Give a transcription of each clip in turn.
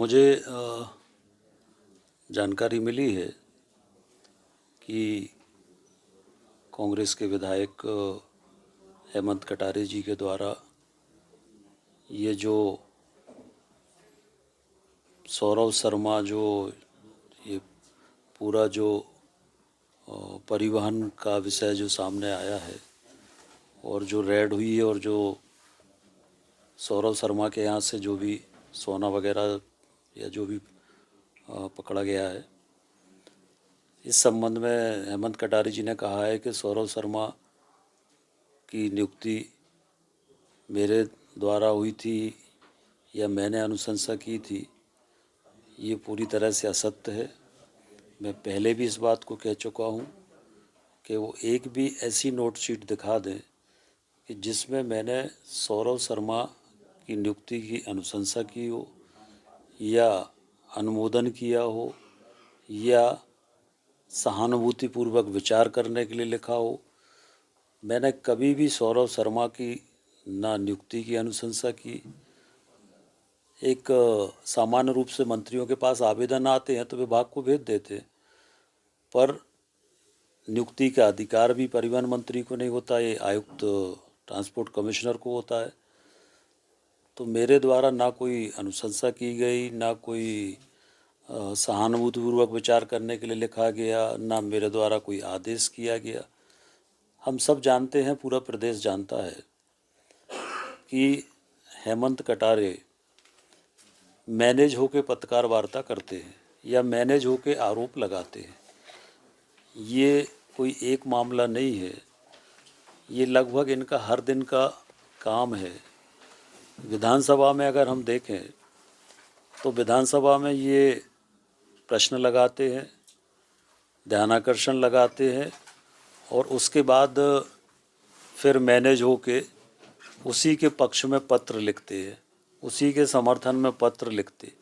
मुझे जानकारी मिली है कि कांग्रेस के विधायक हेमंत कटारे जी के द्वारा ये जो सौरव शर्मा जो ये पूरा जो परिवहन का विषय जो सामने आया है और जो रेड हुई है और जो सौरव शर्मा के यहाँ से जो भी सोना वगैरह या जो भी पकड़ा गया है, इस संबंध में हेमंत कटारे जी ने कहा है कि सौरव शर्मा की नियुक्ति मेरे द्वारा हुई थी या मैंने अनुशंसा की थी, ये पूरी तरह से असत्य है। मैं पहले भी इस बात को कह चुका हूँ कि वो एक भी ऐसी नोटशीट दिखा दें कि जिसमें मैंने सौरव शर्मा की नियुक्ति की अनुशंसा की हो या अनुमोदन किया हो या सहानुभूतिपूर्वक विचार करने के लिए लिखा हो। मैंने कभी भी सौरव शर्मा की ना नियुक्ति की अनुशंसा की। एक सामान्य रूप से मंत्रियों के पास आवेदन आते हैं तो विभाग को भेज देते हैं, पर नियुक्ति का अधिकार भी परिवहन मंत्री को नहीं होता, ये आयुक्त ट्रांसपोर्ट कमिश्नर को होता है। तो मेरे द्वारा ना कोई अनुशंसा की गई, ना कोई सहानुभूतिपूर्वक विचार करने के लिए लिखा गया, ना मेरे द्वारा कोई आदेश किया गया। हम सब जानते हैं, पूरा प्रदेश जानता है कि हेमंत कटारे मैनेज होके पत्रकार वार्ता करते हैं या मैनेज होके आरोप लगाते हैं। ये कोई एक मामला नहीं है, ये लगभग इनका हर दिन का काम है। विधानसभा में अगर हम देखें तो विधानसभा में ये प्रश्न लगाते हैं, ध्यानाकर्षण लगाते हैं और उसके बाद फिर मैनेज होके उसी के पक्ष में पत्र लिखते हैं, उसी के समर्थन में पत्र लिखते,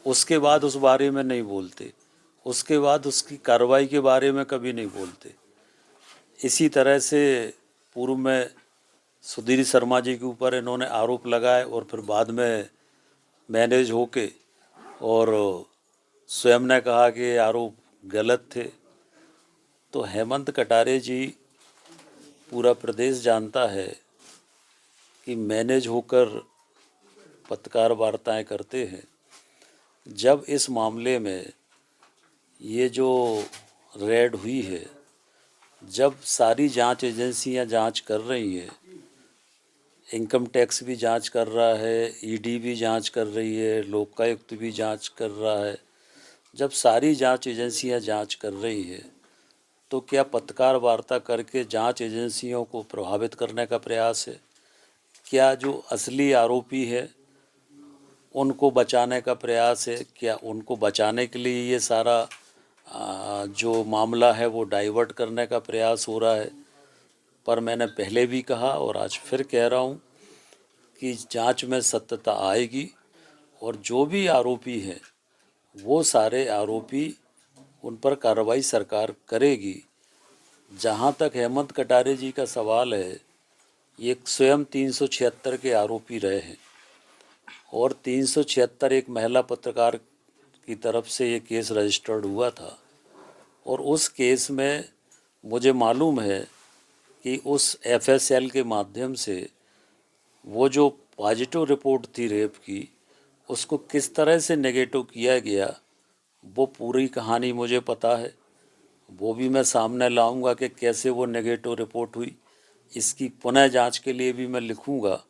उसके बाद उस बारे में नहीं बोलते, उसके बाद उसकी कार्रवाई के बारे में कभी नहीं बोलते। इसी तरह से पूर्व में सुधीर शर्मा जी के ऊपर इन्होंने आरोप लगाए और फिर बाद में मैनेज होके और स्वयं ने कहा कि आरोप गलत थे। तो हेमंत कटारे जी, पूरा प्रदेश जानता है कि मैनेज होकर पत्रकार वार्ताएं करते हैं। जब इस मामले में ये जो रेड हुई है, जब सारी जांच एजेंसियां जांच कर रही हैं, इनकम टैक्स भी जांच कर रहा है, ईडी भी जांच कर रही है, लोकायुक्त भी जांच कर रहा है, जब सारी जांच एजेंसियां जांच कर रही है तो क्या पत्रकार वार्ता करके जांच एजेंसियों को प्रभावित करने का प्रयास है? क्या जो असली आरोपी है उनको बचाने का प्रयास है? क्या उनको बचाने के लिए ये सारा जो मामला है वो डाइवर्ट करने का प्रयास हो रहा है? पर मैंने पहले भी कहा और आज फिर कह रहा हूँ कि जांच में सत्यता आएगी और जो भी आरोपी हैं वो सारे आरोपी, उन पर कार्रवाई सरकार करेगी। जहाँ तक हेमंत कटारे जी का सवाल है, ये स्वयं 376 के आरोपी रहे हैं और 376 एक महिला पत्रकार की तरफ से ये केस रजिस्टर्ड हुआ था और उस केस में मुझे मालूम है कि उस एफएसएल के माध्यम से वो जो पॉजिटिव रिपोर्ट थी रेप की, उसको किस तरह से नेगेटिव किया गया, वो पूरी कहानी मुझे पता है। वो भी मैं सामने लाऊंगा कि कैसे वो नेगेटिव रिपोर्ट हुई। इसकी पुनः जांच के लिए भी मैं लिखूंगा।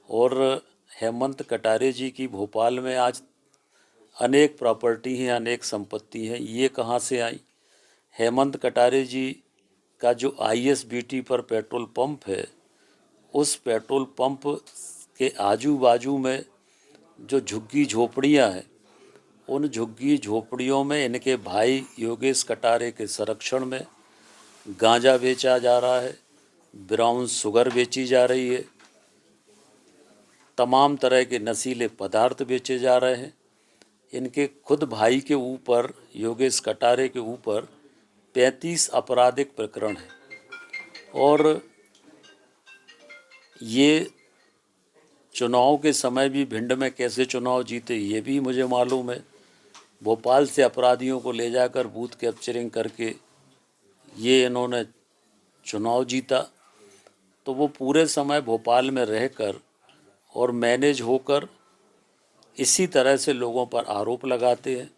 और हेमंत कटारे जी की भोपाल में आज अनेक प्रॉपर्टी हैं, अनेक संपत्ति हैं, ये कहाँ से आई? हेमंत कटारे जी का जो आईएसबीटी पर पेट्रोल पंप है, उस पेट्रोल पंप के आजू बाजू में जो झुग्गी झोपड़ियाँ हैं, उन झुग्गी झोपड़ियों में इनके भाई योगेश कटारे के संरक्षण में गांजा बेचा जा रहा है, ब्राउन शुगर बेची जा रही है, तमाम तरह के नशीले पदार्थ बेचे जा रहे हैं। इनके खुद भाई के ऊपर, योगेश कटारे के ऊपर 35 आपराधिक प्रकरण हैं और ये चुनाव के समय भी भिंड में कैसे चुनाव जीते ये भी मुझे मालूम है। भोपाल से अपराधियों को ले जाकर बूथ कैप्चरिंग करके ये इन्होंने चुनाव जीता। तो वो पूरे समय भोपाल में रहकर और मैनेज होकर इसी तरह से लोगों पर आरोप लगाते हैं,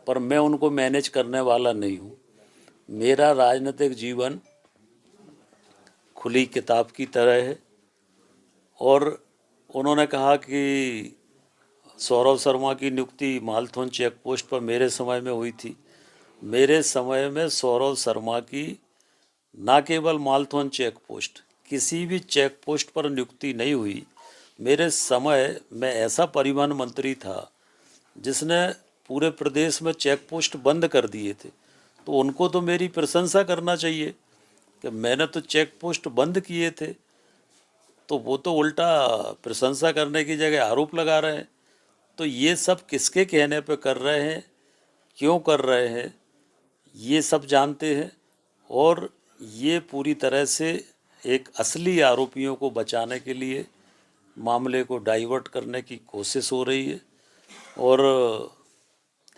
पर मैं उनको मैनेज करने वाला नहीं हूँ। मेरा राजनीतिक जीवन खुली किताब की तरह है। और उन्होंने कहा कि सौरभ शर्मा की नियुक्ति मालथौन चेक पोस्ट पर मेरे समय में हुई थी। मेरे समय में सौरभ शर्मा की ना केवल मालथौन चेक पोस्ट, किसी भी चेक पोस्ट पर नियुक्ति नहीं हुई। मेरे समय में ऐसा परिवहन मंत्री था जिसने पूरे प्रदेश में चेक पोस्ट बंद कर दिए थे। तो उनको तो मेरी प्रशंसा करना चाहिए कि मैंने तो चेक पोस्ट बंद किए थे। तो वो तो उल्टा प्रशंसा करने की जगह आरोप लगा रहे हैं। तो ये सब किसके कहने पे कर रहे हैं, क्यों कर रहे हैं, ये सब जानते हैं। और ये पूरी तरह से एक असली आरोपियों को बचाने के लिए मामले को डाइवर्ट करने की कोशिश हो रही है। और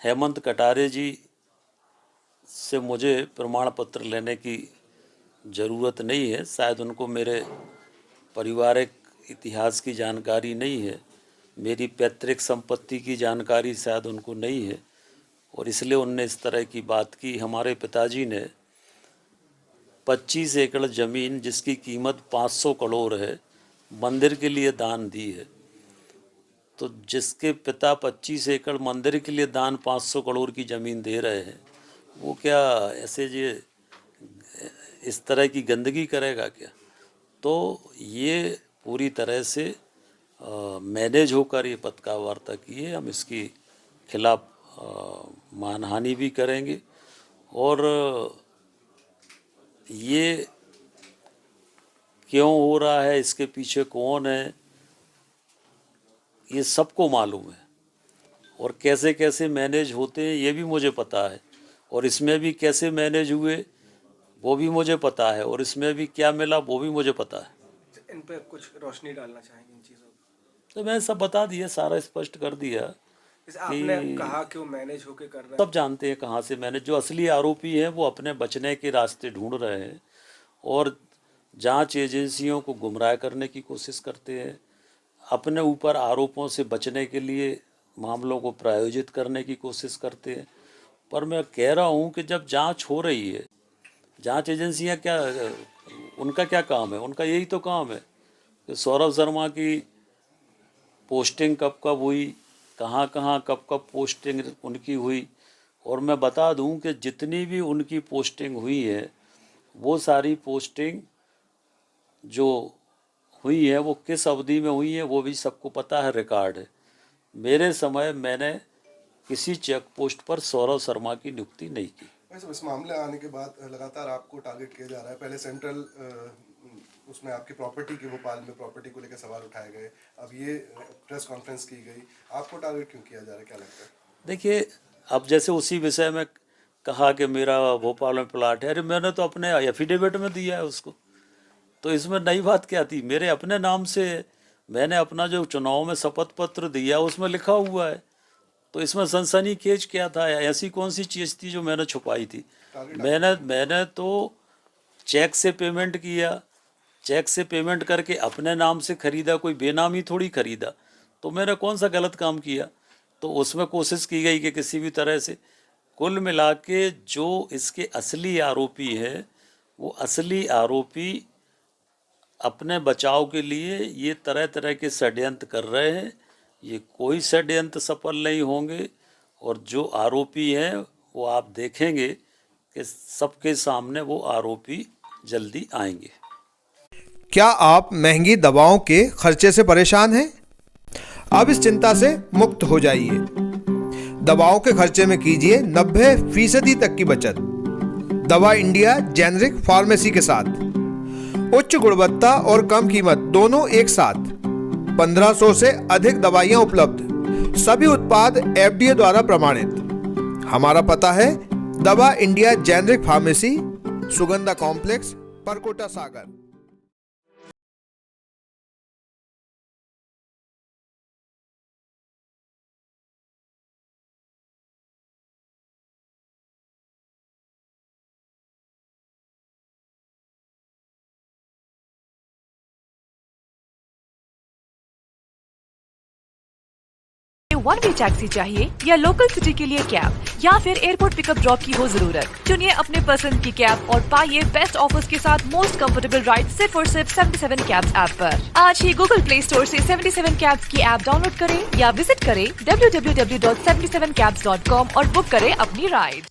हेमंत कटारे जी से मुझे प्रमाण पत्र लेने की ज़रूरत नहीं है। शायद उनको मेरे पारिवारिक इतिहास की जानकारी नहीं है, मेरी पैतृक संपत्ति की जानकारी शायद उनको नहीं है, और इसलिए उनने इस तरह की बात की। हमारे पिताजी ने 25 एकड़ ज़मीन जिसकी कीमत 500 करोड़ है मंदिर के लिए दान दी है। तो जिसके पिता 25 एकड़ मंदिर के लिए दान 500 करोड़ की ज़मीन दे रहे हैं, वो क्या ऐसे ये इस तरह की गंदगी करेगा क्या? तो ये पूरी तरह से मैनेज होकर ये पत्रकार वार्ता की है। हम इसकी खिलाफ मानहानि भी करेंगे। और ये क्यों हो रहा है, इसके पीछे कौन है, ये सबको मालूम है। और कैसे कैसे मैनेज होते हैं ये भी मुझे पता है। और इसमें भी कैसे मैनेज हुए वो भी मुझे पता है। और इसमें भी क्या मिला वो भी मुझे पता है। इन पे कुछ रोशनी डालना चाहेंगे इन चीज़ों पर? तो मैंने सब बता दिया, सारा स्पष्ट कर दिया। जैसे आपने कहा कि वो मैनेज होके कर रहा है, सब जानते हैं कहाँ से मैनेज। जो असली आरोपी हैं वो अपने बचने के रास्ते ढूंढ रहे हैं और जांच एजेंसियों को गुमराह करने की कोशिश करते हैं। अपने ऊपर आरोपों से बचने के लिए मामलों को प्रायोजित करने की कोशिश करते हैं। पर मैं कह रहा हूँ कि जब जांच हो रही है, जांच एजेंसियां क्या, उनका क्या काम है? उनका यही तो काम है कि सौरभ शर्मा की पोस्टिंग कब कब हुई, कहाँ कहाँ कब कब पोस्टिंग उनकी हुई। और मैं बता दूं कि जितनी भी उनकी पोस्टिंग हुई है वो सारी पोस्टिंग जो हुई है वो किस अवधि में हुई है वो भी सबको पता है, रिकॉर्ड है। मेरे समय मैंने किसी चेक पोस्ट पर सौरभ शर्मा की नियुक्ति नहीं की। वैसे इस मामले आने के बाद लगातार आपको टारगेट किया जा रहा है। पहले सेंट्रल उसमें आपकी प्रॉपर्टी की, भोपाल में प्रॉपर्टी को लेकर सवाल उठाए गए, अब ये प्रेस कॉन्फ्रेंस की गई, आपको टारगेट क्यों किया जा रहा है, क्या लगता है? देखिए, अब जैसे उसी विषय में कहा कि मेरा भोपाल में प्लाट है, अरे मैंने तो अपने एफिडेविट में दिया है उसको। तो इसमें नई बात क्या थी? मेरे अपने नाम से मैंने अपना जो चुनाव में शपथ पत्र दिया उसमें लिखा हुआ है। तो इसमें सनसनीखेज क्या था? ऐसी कौन सी चीज़ थी जो मैंने छुपाई थी? मैंने तो चेक से पेमेंट किया, चेक से पेमेंट करके अपने नाम से खरीदा, कोई बेनामी थोड़ी खरीदा। तो मैंने कौन सा गलत काम किया? तो उसमें कोशिश की गई कि किसी भी तरह से, कुल मिला के जो इसके असली आरोपी है वो असली आरोपी अपने बचाव के लिए ये तरह तरह के षड्यंत्र कर रहे हैं। ये कोई षड्यंत्र सफल नहीं होंगे। और जो आरोपी हैं वो आप देखेंगे कि सबके सामने वो आरोपी जल्दी आएंगे। क्या आप महंगी दवाओं के खर्चे से परेशान हैं? अब इस चिंता से मुक्त हो जाइए। दवाओं के खर्चे में कीजिए 90% तक की बचत। दवा इंडिया जेनेरिक फार्मेसी के साथ उच्च गुणवत्ता और कम कीमत दोनों एक साथ। 1500 से अधिक दवाइयां उपलब्ध, सभी उत्पाद FDA द्वारा प्रमाणित। हमारा पता है Dawa India generic pharmacy, Sugandha complex, Parkota Sagar. One way taxi चाहिए या लोकल सिटी के लिए कैब या फिर एयरपोर्ट पिकअप ड्रॉप की हो जरूरत, चुनिए अपने पसंद की कैब और पाइए बेस्ट ऑफर्स के साथ मोस्ट कंफर्टेबल राइड सिर्फ और सिर्फ 77 कैब्स ऐप पर। आज ही गूगल प्ले स्टोर से 77 कैब्स की ऐप डाउनलोड करें या विजिट करें www.77cabs.com और बुक करें अपनी राइड।